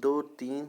2, 3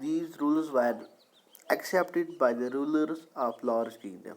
these rules were accepted by the rulers of large kingdom।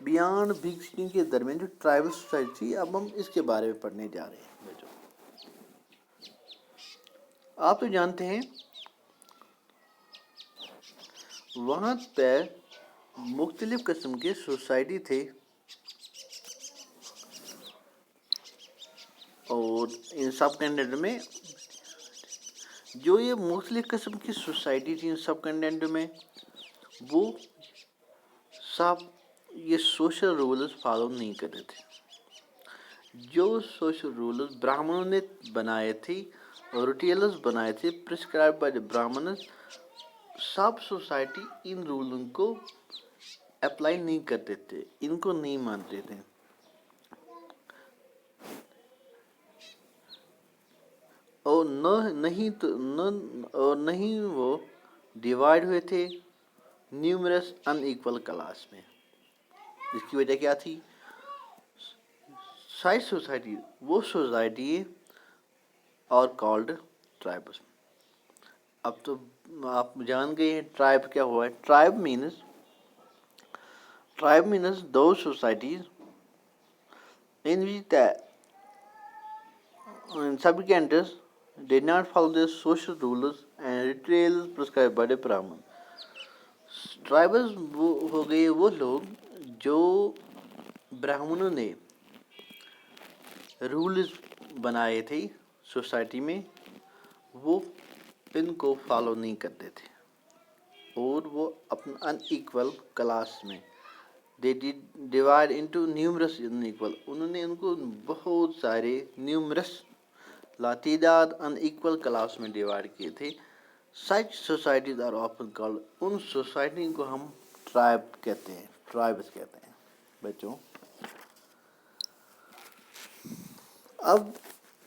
Beyond big city کے درمیان جو tribal society تھی، اب ہم اس کے بارے میں پڑھنے جا رہے ہیں بچوں۔ آپ تو جانتے ہیں وہاں پہ مختلف قسم کے سوسائٹی تھے، اور ان سب کنٹینٹ میں جو یہ مختلف قسم کی سوسائٹی تھی ان سب کنٹینٹ میں، وہ سب یہ سوشل رولز فالو نہیں کرتے تھے۔ جو سوشل رولز براہمنوں نے بنائے تھے، روٹیلز بنائے تھے، پرسکرائب بائی دا برahmanas، سب سوسائٹی ان رولوں کو اپلائی نہیں کرتے تھے، ان کو نہیں مانتے تھے، اور نہیں وہ ڈیوائڈ ہوئے تھے نیومرس ان ایکول کلاس میں۔ اس کی وجہ کیا تھی؟ سائز سوسائٹی، وہ سوسائٹی اور کالڈ ٹرائبس۔ اب تو آپ جان گئے ہیں ٹرائب کیا ہوا ہے۔ Tribe means those societies in which the subjects did not follow the social rules and rituals prescribed by the Brahman۔ Tribals وہ ہو گئے وہ لوگ جو براہمنوں نے رولز بنائے تھے سوسائٹی میں، وہ ان کو فالو نہیں کرتے تھے، اور وہ اپنا ان ایکول کلاس میں they did divide into numerous unequal، انہوں نے ان کو بہت سارے نیومرس لاتعداد ان ایکول کلاس میں ڈیوائڈ کیے تھے۔ such societies are often called، in society کو ہم ٹرائبس کہتے ہیں بچوں۔ اب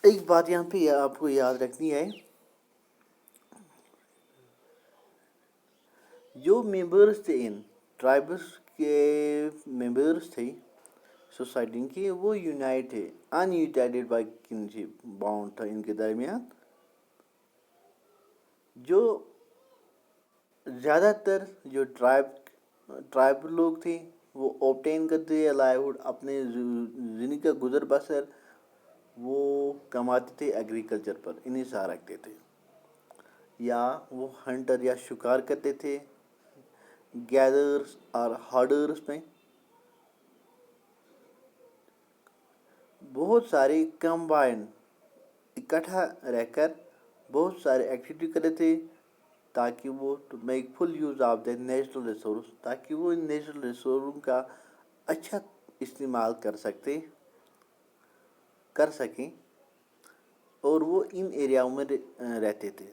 ایک بات یہاں پہ آپ کو یاد رکھنی ہے، جو ممبرس تھے ان ٹرائبس کے ممبرس تھے سوسائٹی کے، وہ یونائٹ تھے، ان یونائٹیڈ بائی کنشپ باؤنڈ تھا ان کے درمیان۔ جو زیادہ تر جو ٹرائب لوگ تھے وہ اوبٹین کرتے تھے لائیوڈ، اپنے زندگی کا گزر بسر وہ کماتے تھے ایگریکلچر پر، انحصار رکھتے تھے، یا وہ ہنٹر یا شکار کرتے تھے گیدرس اور ہارڈرس میں۔ بہت سارے کمبائنڈ اکٹھا رہ کر بہت سارے ایکٹیویٹی کرتے تھے، تاکہ وہ to make full use of the natural resource, تاکہ وہ ان نیچرل ریسورس کا اچھا استعمال کر سکیں، اور وہ ان ایریاؤں میں رہتے تھے۔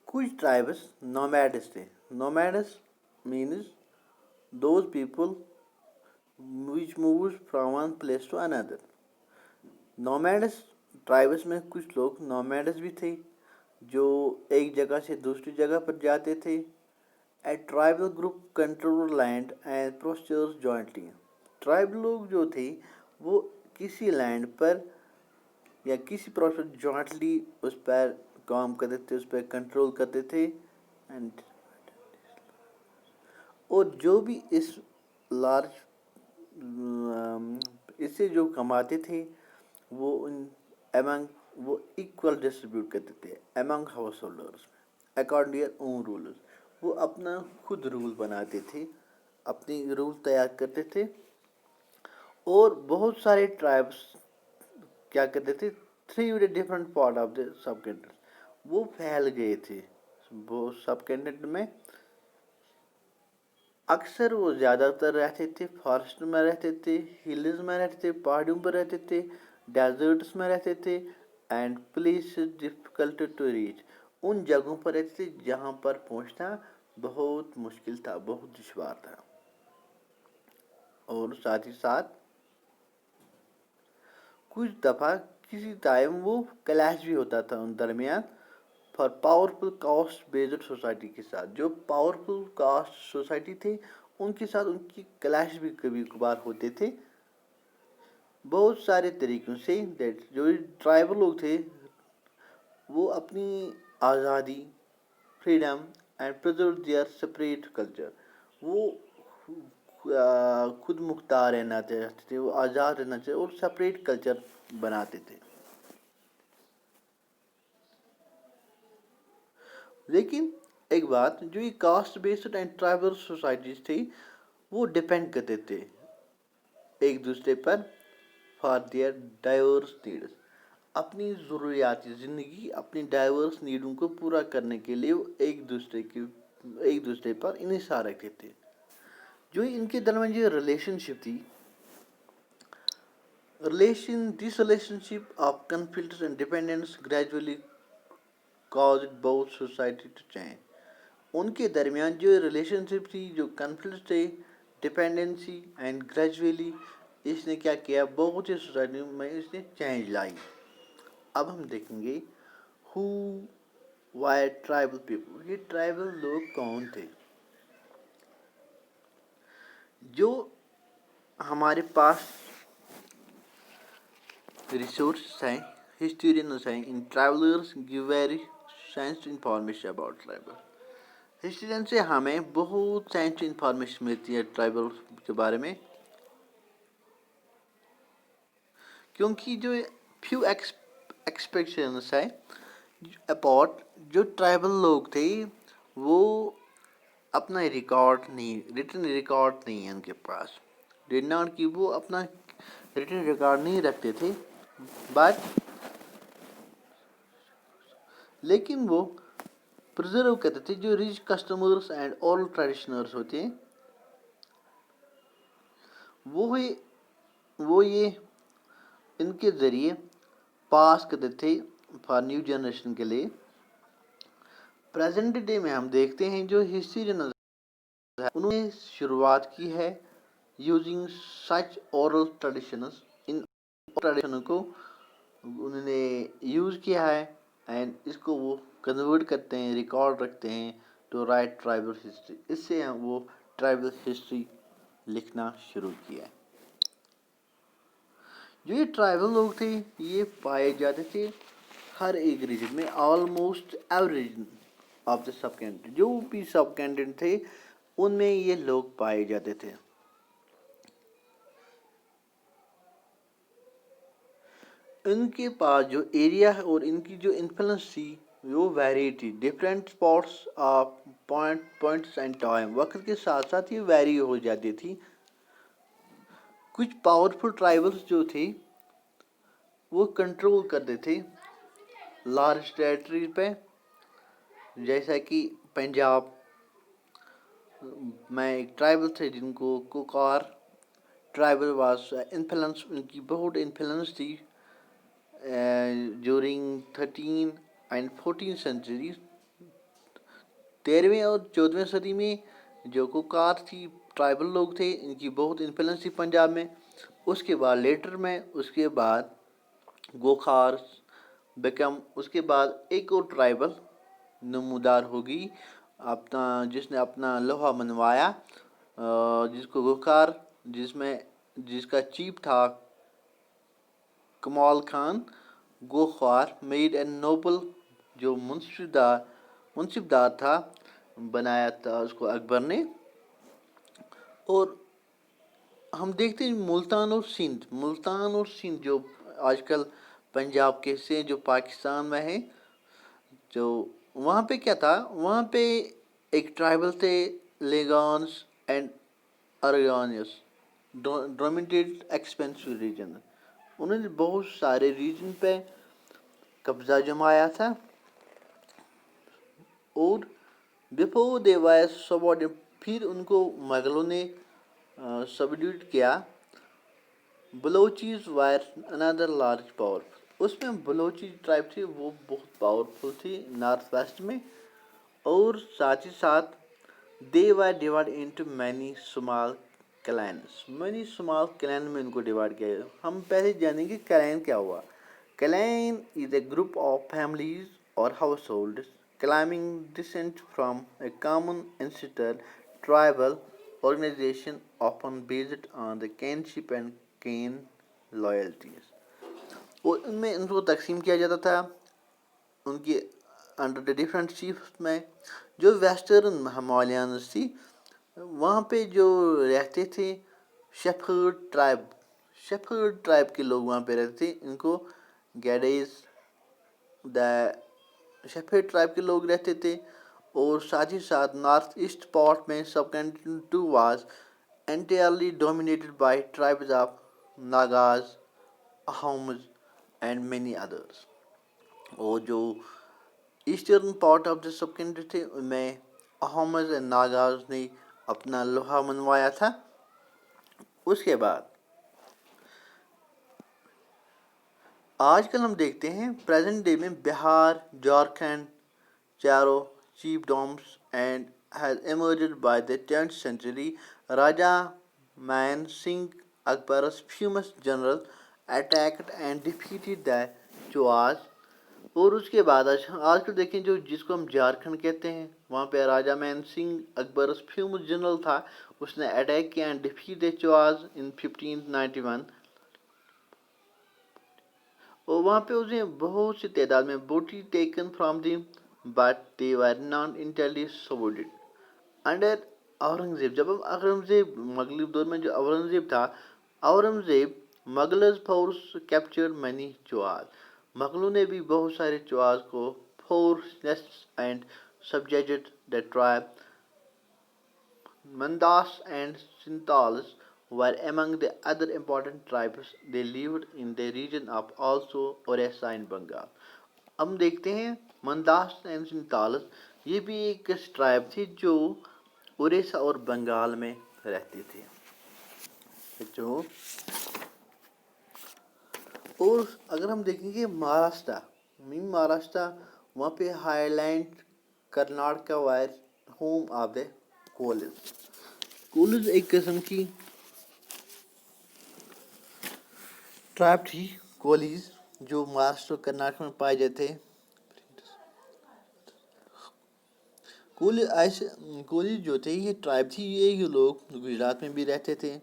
کچھ ٹرائبس نومیڈس تھے۔ Nomads means those people which moves from one place to another۔ Nomads tribes میں کچھ لوگ نومیڈس بھی تھے جو ایک جگہ سے دوسری جگہ پر جاتے تھے۔ A tribal group control land and pastures jointly. Tribal لوگ جو تھے وہ کسی لینڈ پر یا کسی پروسیس جوائنٹلی اس پر کام کرتے تھے، اس پر کنٹرول کرتے تھے، اور جو بھی اس لارج اس سے جو کماتے تھے وہ وہ ایکول ڈسٹریبیوٹ کرتے تھے امنگ ہاؤس ہولڈرس میں according to their own rules. وہ اپنا خود رول بناتے تھے، اپنی رول تیار کرتے تھے، اور بہت سارے ٹرائبس کیا کرتے تھے، three different part of the sub content, وہ پھیل گئے تھے وہ سب کنٹینٹ میں۔ اکثر وہ زیادہ تر رہتے تھے فارسٹ میں، رہتے تھے ہلز میں، رہتے تھے پہاڑیوں پر، رہتے تھے ڈیزرٹس میں، رہتے تھے and places difficult to reach, ان جگہوں پر رہتے تھے جہاں پر پہنچنا بہت مشکل تھا، بہت دشوار تھا، اور ساتھ ہی ساتھ کچھ دفعہ کسی ٹائم وہ کلیش بھی ہوتا تھا ان درمیان for powerful cost based society کے ساتھ۔ جو پاورفل کاسٹ سوسائٹی تھے ان کے ساتھ ان کی کلیش بھی کبھی کبھار ہوتے تھے بہت سارے طریقوں سے۔ جو ٹرائبل لوگ تھے وہ اپنی آزادی، freedom and preserve their separate culture, وہ خود مختار رہنا چاہتے تھے، وہ آزاد رہنا چاہتے اور سپریٹ کلچر بناتے تھے. لیکن ایک بات، جو یہ cost based and tribal societies تھی وہ ڈپینڈ کرتے تھے ایک دوسرے پر فار دیئر ڈائیورس نیڈس. اپنی ضروریاتی زندگی، اپنی ڈائیورس نیڈوں کو پورا کرنے کے لیے وہ ایک دوسرے پر انحصار رکھتے تھے. جو ان کے درمیان جو ریلیشن شپ تھی، this relationship of conflict and dependence gradually caused both society to change. ان کے درمیان جو ریلیشن شپ تھی، جو کنفلکٹ تھے، ڈپینڈنسی اینڈ گریجولی اس نے کیا کیا، بہت سی سوسائٹیوں میں اس نے چینج لائی. اب ہم دیکھیں گے ہو وائر ٹرائبل پیپل. یہ ٹرائبل لوگ کون تھے؟ جو ہمارے پاس ریسورسز ہیں، ہسٹورینز ہیں، ان travellers gave very science information about tribal. Historian سے ہمیں بہت سائنس انفارمیشن ملتی ہے ٹرائبل کے بارے میں، کیونکہ جو فیو ایکسپیکشنز ہیں اباؤٹ جو ٹرائبل لوگ تھے، وہ اپنا ریٹن ریکارڈ نہیں ہے ان کے پاس. ڈیڈ ناٹ کی وہ اپنا ریٹن ریکارڈ نہیں رکھتے تھے، لیکن وہ پرزرو کرتے تھے. جو ریچ کسٹمرز اینڈ اورل ٹریڈیشنرز ہوتے ہیں، وہ یہ ان کے ذریعے پاس کرتے تھے فار نیو جنریشن کے لیے. پریزنٹ ڈے میں ہم دیکھتے ہیں جو ہسٹری انہوں نے شروعات کی ہے یوزنگ سچ اورل ٹریڈیشنز. ان ٹریڈیشنوں کو انہوں نے یوز کیا ہے اینڈ اس کو وہ کنورٹ کرتے ہیں، ریکارڈ رکھتے ہیں ٹو رائٹ ٹرائبل ہسٹری. اس سے وہ ٹرائبل ہسٹری لکھنا شروع کیا. جو یہ ٹرائبل لوگ تھے یہ پائے جاتے تھے ہر ایک ریجن میں، almost every region of the sub country. جو بھی سب کنٹری تھے ان میں یہ لوگ پائے جاتے تھے. ان کے پاس جو ایریا ہے اور ان کی جو انفلوئنس تھی وہ ویری تھی. Different spots of points and time, وقت کے ساتھ ساتھ یہ ویری ہو جاتی تھی. کچھ پاورفل ٹرائبلس جو تھے وہ کنٹرول کرتے تھے لارج ٹیریٹریز پہ، جیسا کہ پنجاب میں ایک ٹرائبل تھے جن کو کوکار ٹرائبل واز انفلوئنس. ان کی بہت انفلوئنس تھی ڈیورنگ 13 اینڈ 14 سینچریز. 13ویں اور 14ویں صدی میں جو کوکار تھی ٹرائبل لوگ تھے، ان کی بہت انفلوئنس تھی پنجاب میں. اس کے بعد لیٹر میں اس کے بعد گوکھار بیکم، اس کے بعد ایک اور ٹرائبل نمودار ہوگی جس نے اپنا لوہا منوایا، جس کو گوکھار، جس کا چیف تھا کمال خان. گوکھار میڈ اے نوبل، جو منصبدار تھا، بنایا تھا اس کو اکبر نے. اور ہم دیکھتے ہیں ملتان اور سندھ جو آج کل پنجاب کے حصے جو پاکستان میں ہے، جو وہاں پہ کیا تھا، وہاں پہ ایک ٹرائبل تھے لیگانس اینڈ ارگانس، ڈومینیٹڈ ایکسپینسو ریجن. انہوں نے بہت سارے ریجن پہ قبضہ جمایا تھا. اور بفور دے وائر سبارڈنیٹ، پھر ان کو مغلوں نے سبڈیوٹ کیا. بلوچیز وائر اندر لارج پاور. اس میں بلوچی ٹرائب تھی، وہ بہت پاورفل تھی نارتھ ویسٹ میں. اور ساتھ ہی ساتھ they were divide into many small clans. میں ان کو ڈیوائڈ کیا. ہم پہلے جانیں گے کلین کیا ہوا. Clan is a group of families اور households claiming descent from a common ancestor. Tribal organization often based on the kinship and kin loyalties. اور ان میں ان کو تقسیم کیا جاتا تھا ان کے انڈر دا ڈفرینٹ چیفس میں. جو ویسٹرن ہمالیانز تھی، وہاں پہ جو رہتے تھے شیفرڈ ٹرائب کے لوگ وہاں پہ رہتے تھے. ان کو گیڈیز دا شیفرڈ ٹرائب کے لوگ رہتے تھے. اور ساتھ ہی ساتھ نارتھ ایسٹ پارٹ میں سب کنٹیننٹ was entirely dominated by tribes of Nagas, Ahoms and many others. اور جو eastern part of the sub country تھے ان میں احومز اینڈ ناگاز نے اپنا لوہا منوایا تھا. اس کے بعد آج کل ہم دیکھتے ہیں پریزنٹ ڈے میں بہار, جھارکھنڈ, چاروں chiefdoms and has emerged by the 10th century. Raja Man Singh Akbar's famous general attacked and defeated the Chouas. اور اس کے بعد آج کل دیکھیں جو جس کو ہم جھارکھنڈ کہتے ہیں وہاں پہ راجا مین سنگھ اکبر فیمس جنرل تھا. اس نے اٹیک کیا اینڈ ڈیفیٹ دی چواز ان 1591. اور وہاں پہ اسے بہت سی تعداد میں booty taken from the but they were not entirely subdued under Aurangzeb. جب اورنگزیب مغلی دور میں جو اورنگزیب تھا, Aurangzeb Mughals force capture many چواز. مغلوں نے بھی بہت سارے چواز کو force and subjected the tribe. Mandas and Sintals were among the other important tribes. They lived in the region of also Orissa and Bengal. ہم دیکھتے ہیں منداس اینڈ سنتالس یہ بھی ایک ٹرائب تھی جو اڑیسہ اور بنگال میں رہتی تھی. اور اگر ہم دیکھیں گے مہاراشٹرا وہاں پہ high land Karnataka were home of the Kols. Kols ایک قسم کی ٹرائب تھی کولیز جو مہاراشٹر اور کرناٹک میں پائے جاتے ہیں. کولی جو تھے یہ ٹرائب تھی, یہ لوگ گجرات میں بھی رہتے تھے.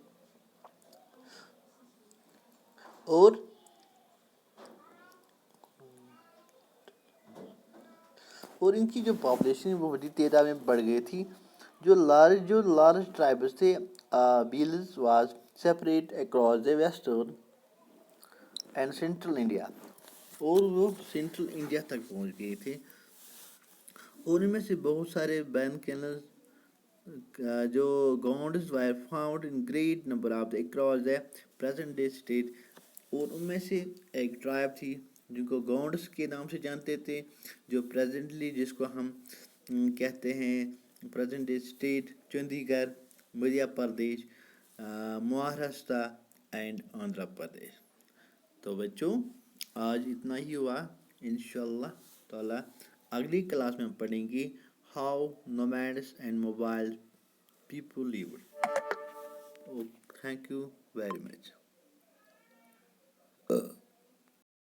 اور ان کی جو پاپولیشن وہ بڑی تعداد میں بڑھ گئی تھی. جو لارج ٹرائبس تھے bells was separate across the western and central India. اور وہ سینٹرل انڈیا تک پہنچ گئے تھے. اور ان میں سے بہت سارے بین کینلز جو Gonds were found in great number of the across the present day state. اور ان میں سے ایک ٹرائب تھی جن کو گاؤنڈس کے نام سے جانتے تھے, جو پریزنٹلی جس کو ہم کہتے ہیں پریزنٹ ڈے اسٹیٹ چندی گڑھ, مدھیہ پردیش, مہاراشٹرا اینڈ آندھرا پردیش. تو بچوں آج اتنا ہی ہوا. انشاءاللہ تعالیٰ اگلی کلاس میں ہم پڑھیں گے how nomads and mobile people lived. Thank you very much.